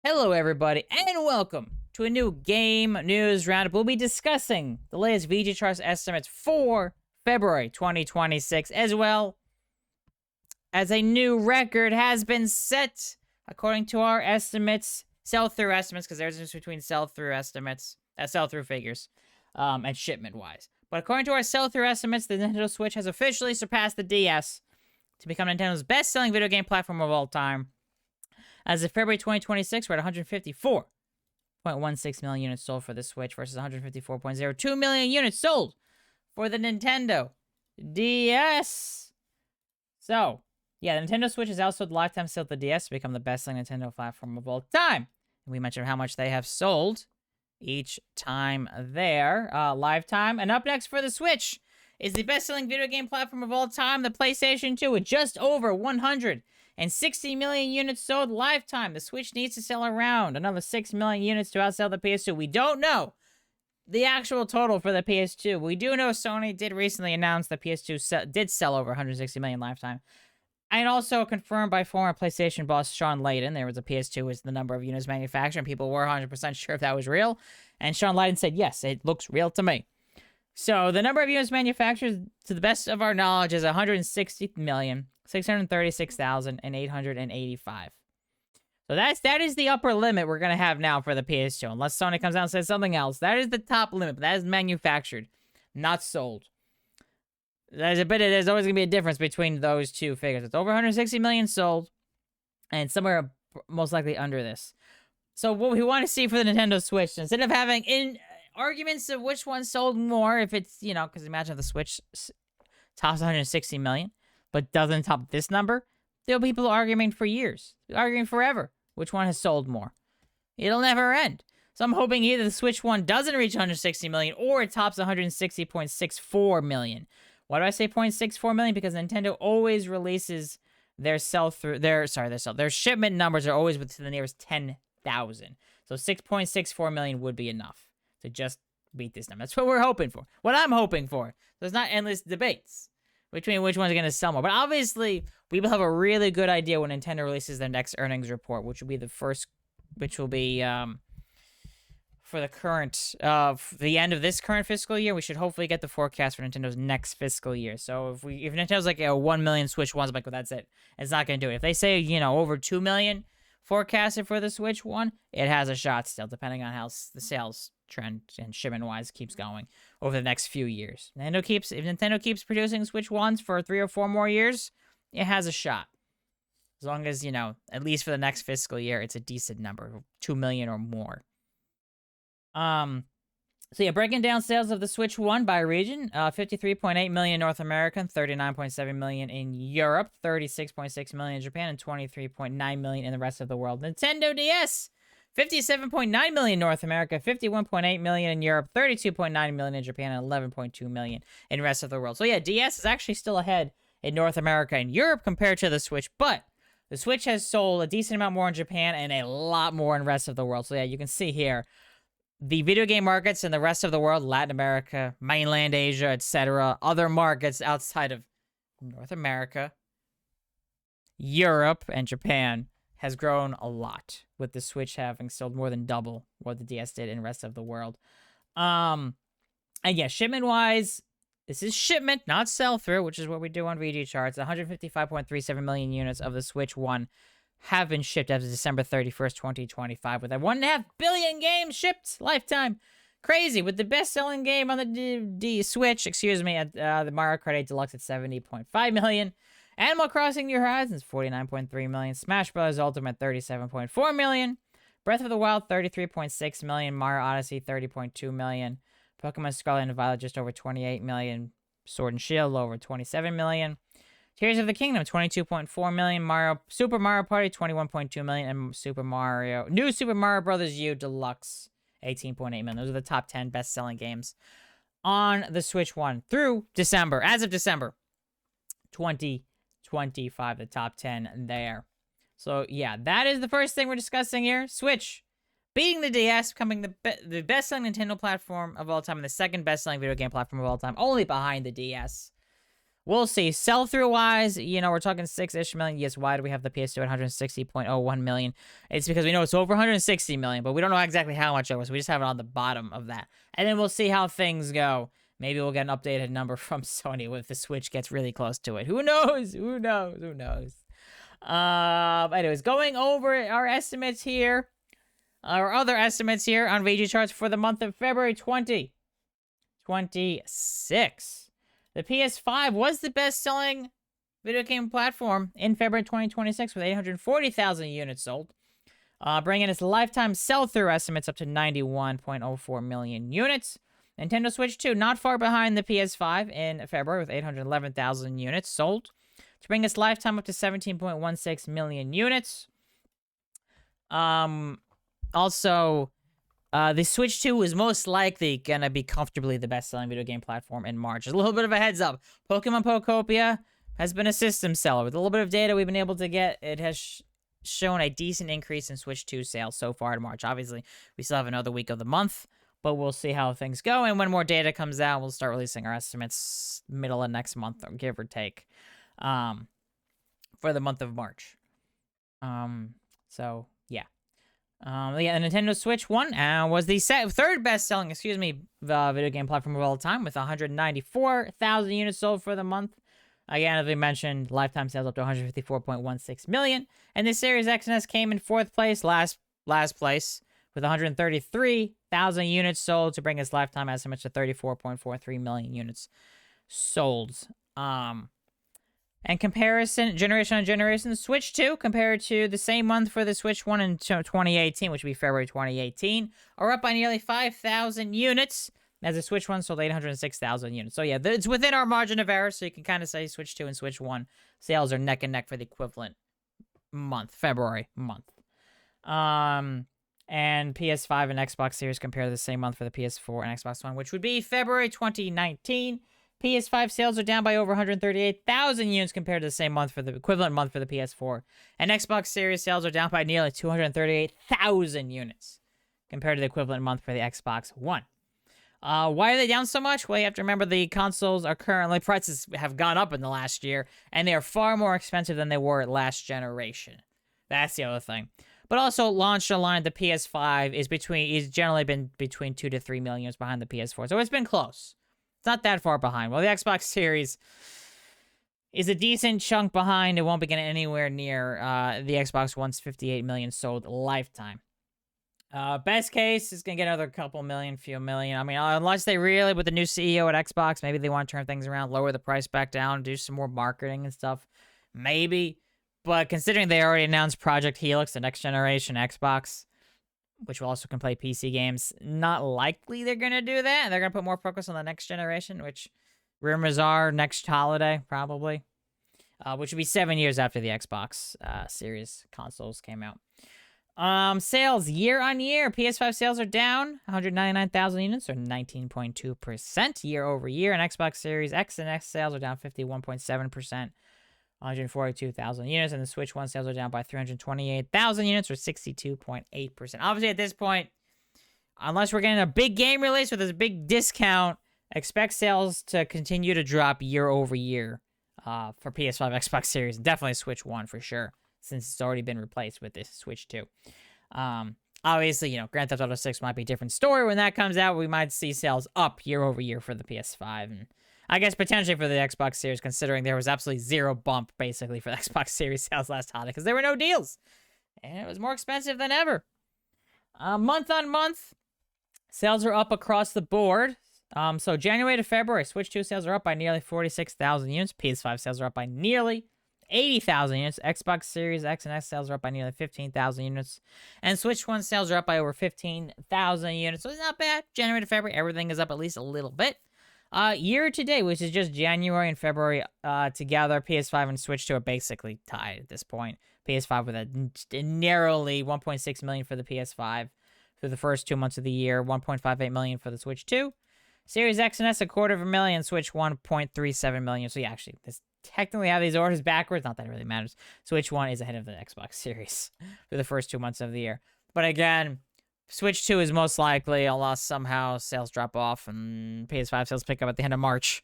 Hello, everybody, and welcome to a new game news roundup. We'll be discussing the latest VGChartz estimates for February 2026, as well as a new record has been set according to our estimates, sell-through estimates, because there's a difference between sell-through estimates, sell-through figures, and shipment-wise. But according to our sell-through estimates, the Nintendo Switch has officially surpassed the DS to become Nintendo's best-selling video game platform of all time. As of February 2026, we're at 154.16 million units sold for the Switch versus 154.02 million units sold for the Nintendo DS. So, yeah, the Nintendo Switch has outsold lifetime sales of the DS to become the best-selling Nintendo platform of all time. We mentioned how much they have sold each time there, lifetime. And up next for the Switch is the best-selling video game platform of all time, the PlayStation 2, with just over 160 million units sold lifetime. The Switch needs to sell around another 6 million units to outsell the PS2. We don't know the actual total for the PS2. We do know Sony did recently announce the PS2 did sell over 160 million lifetime. And also confirmed by former PlayStation boss Shawn Layden, there was a PS2 was the number of units manufactured, and people were 100% sure if that was real. And Shawn Layden said, yes, it looks real to me. So the number of units manufactured, to the best of our knowledge, is 160,636,885. So that is the upper limit we're gonna have now for the PS2, unless Sony comes out and says something else. That is the top limit, but that is manufactured, not sold. There's always gonna be a difference between those two figures. It's over 160 million sold, and somewhere most likely under this. So what we want to see for the Nintendo Switch, instead of having arguments of which one sold more, if it's, because imagine if the Switch tops 160 million, but doesn't top this number, there'll be people arguing for years, arguing forever, which one has sold more. It'll never end. So I'm hoping either the Switch one doesn't reach 160 million, or it tops 160.64 million. Why do I say 0.64 million? Because Nintendo always releases their their shipment numbers are always to the nearest 10,000. So 6.64 million would be enough to just beat this number. That's what we're hoping for. What I'm hoping for. There's not endless debates between which one's going to sell more. But obviously, we will have a really good idea when Nintendo releases their next earnings report, which will be for the current, the end of this current fiscal year. We should hopefully get the forecast for Nintendo's next fiscal year. So if Nintendo's like 1 million Switch ones, I'm like, well, that's it. It's not going to do it. If they say, over 2 million forecasted for the Switch one, it has a shot still, depending on how the sales trend and shipment-wise keeps going over the next few years. If Nintendo keeps producing Switch ones for 3 or 4 more years, it has a shot. As long as, at least for the next fiscal year, it's a decent number, 2 million or more. So yeah, breaking down sales of the Switch 1 by region, 53.8 million in North America, 39.7 million in Europe, 36.6 million in Japan, and 23.9 million in the rest of the world. Nintendo DS, 57.9 million in North America, 51.8 million in Europe, 32.9 million in Japan, and 11.2 million in the rest of the world. So yeah, DS is actually still ahead in North America and Europe compared to the Switch, but the Switch has sold a decent amount more in Japan and a lot more in the rest of the world. So yeah, you can see here, the video game markets in the rest of the world, Latin America, mainland Asia, etc., other markets outside of North America, Europe, and Japan has grown a lot, with the Switch having sold more than double what the DS did in the rest of the world. And yeah, shipment-wise, this is shipment, not sell-through, which is what we do on VGChartz. 155.37 million units of the Switch 1 have been shipped as of December 31st, 2025, with 1.5 billion games shipped lifetime. Crazy, with the best-selling game on the Switch, at the Mario Kart 8 Deluxe at 70.5 million. Animal Crossing New Horizons, 49.3 million. Smash Bros. Ultimate, 37.4 million. Breath of the Wild, 33.6 million. Mario Odyssey, 30.2 million. Pokemon Scarlet and Violet, just over 28 million. Sword and Shield, over 27 million. Tears of the Kingdom, 22.4 million. Super Mario Party, 21.2 million. And New Super Mario Bros. U Deluxe, 18.8 million. Those are the top 10 best-selling games on the Switch 1 through December. As of December 2025, the top 10 there. So, yeah, that is the first thing we're discussing here. Switch beating the DS, becoming the best-selling Nintendo platform of all time, and the second best-selling video game platform of all time, only behind the DS. We'll see. Sell-through wise, you know, we're talking 6-ish million. Yes, why do we have the PS2 at 160.01 million? It's because we know it's over 160 million, but we don't know exactly how much over, so we just have it on the bottom of that. And then we'll see how things go. Maybe we'll get an updated number from Sony if the Switch gets really close to it. Who knows? Who knows? Who knows? Anyways, going over our estimates here, our other estimates here on VGChartz for the month of February 2026. The PS5 was the best-selling video game platform in February 2026 with 840,000 units sold, bringing its lifetime sell-through estimates up to 91.04 million units. Nintendo Switch 2, not far behind the PS5 in February with 811,000 units sold, to bring its lifetime up to 17.16 million units. Also, the Switch 2 is most likely gonna be comfortably the best-selling video game platform in March. Just a little bit of a heads up. Pokemon Pokopia has been a system seller. With a little bit of data we've been able to get, it has shown a decent increase in Switch 2 sales so far in March. Obviously, we still have another week of the month, but we'll see how things go. And when more data comes out, we'll start releasing our estimates middle of next month, or give or take, for the month of March. So, yeah. Yeah, the Nintendo Switch 1 was the third best-selling, video game platform of all time, with 194,000 units sold for the month. Again, as we mentioned, lifetime sales up to 154.16 million. And the Series X and S came in fourth place, last place, with 133,000 units sold to bring its lifetime estimates to 34.43 million units sold. And comparison, generation on generation, Switch 2 compared to the same month for the Switch 1 in 2018, which would be February 2018, are up by nearly 5,000 units, as the Switch 1 sold 806,000 units. So yeah, it's within our margin of error, so you can kind of say Switch 2 and Switch 1 sales are neck and neck for the equivalent month, February month. And PS5 and Xbox Series compare the same month for the PS4 and Xbox One, which would be February 2019. PS5 sales are down by over 138,000 units compared to the same month for the equivalent month for the PS4. And Xbox Series sales are down by nearly 238,000 units compared to the equivalent month for the Xbox One. Why are they down so much? Well, you have to remember the consoles are currently, prices have gone up in the last year, and they are far more expensive than they were last generation. That's the other thing. But also, launched line, the PS5 is generally been between 2 to 3 million units behind the PS4. So it's been close. It's not that far behind. Well, the Xbox Series is a decent chunk behind. It won't be getting anywhere near the Xbox One's 58 million sold lifetime. Best case is going to get another few million. I mean, unless they really, with the new CEO at Xbox, maybe they want to turn things around, lower the price back down, do some more marketing and stuff. Maybe. But considering they already announced Project Helix, the next generation Xbox, which will also can play PC games, not likely they're going to do that. They're going to put more focus on the next generation, which rumors are next holiday, probably. Which would be 7 years after the Xbox Series consoles came out. Sales year on year. PS5 sales are down 199,000 units, or 19.2% year over year. And Xbox Series X and S sales are down 51.7%. 142,000 units, and the Switch 1 sales are down by 328,000 units, or 62.8%. Obviously, at this point, unless we're getting a big game release with a big discount, expect sales to continue to drop year over year for PS5, Xbox Series, and definitely Switch 1 for sure, since it's already been replaced with this Switch 2. Obviously, you know, Grand Theft Auto 6 might be a different story. When that comes out, we might see sales up year over year for the PS5, and I guess potentially for the Xbox Series, considering there was absolutely zero bump, basically, for the Xbox Series sales last holiday, because there were no deals. And it was more expensive than ever. Month on month, sales are up across the board. So January to February, Switch 2 sales are up by nearly 46,000 units. PS5 sales are up by nearly 80,000 units. Xbox Series X and S sales are up by nearly 15,000 units. And Switch 1 sales are up by over 15,000 units. So it's not bad. January to February, everything is up at least a little bit. Year to date, which is just January and February together, PS5 and Switch 2 are basically tied at this point. PS5 with a narrowly 1.6 million for the PS5 through the first 2 months of the year, 1.58 million for the Switch 2. Series X and S, 250,000, Switch 1.37 million. So yeah, actually, this technically have these orders backwards. Not that it really matters. Switch 1 is ahead of the Xbox Series for the first 2 months of the year. But again, Switch 2 is most likely, unless somehow sales drop off and PS5 sales pick up at the end of March.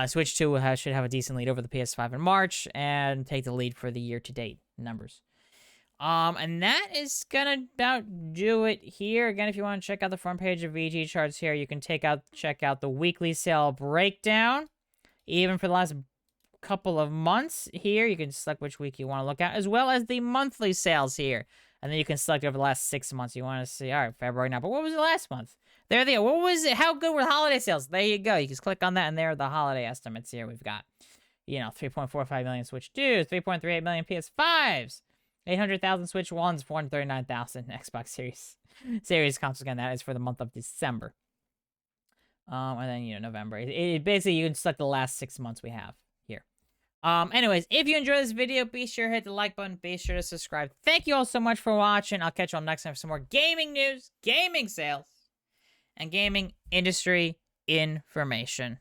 Switch 2 should have a decent lead over the PS5 in March and take the lead for the year-to-date numbers. And that is gonna about do it here. Again, if you want to check out the front page of VGChartz here, you can check out the weekly sale breakdown. Even for the last couple of months here, you can select which week you want to look at, as well as the monthly sales here. And then you can select over the last 6 months. You want to see, all right, February now, but what was the last month? There they are. What was it? How good were the holiday sales? There you go. You just click on that, and there are the holiday estimates here. We've got, 3.45 million Switch 2s, 3.38 million PS5s, 800,000 Switch 1s, 439,000 Xbox Series consoles. Again, that is for the month of December. And then, November. Basically, you can select the last 6 months we have here. Anyways, if you enjoyed this video, be sure to hit the like button. Be sure to subscribe. Thank you all so much for watching. I'll catch you all next time for some more gaming news, gaming sales, and gaming industry information.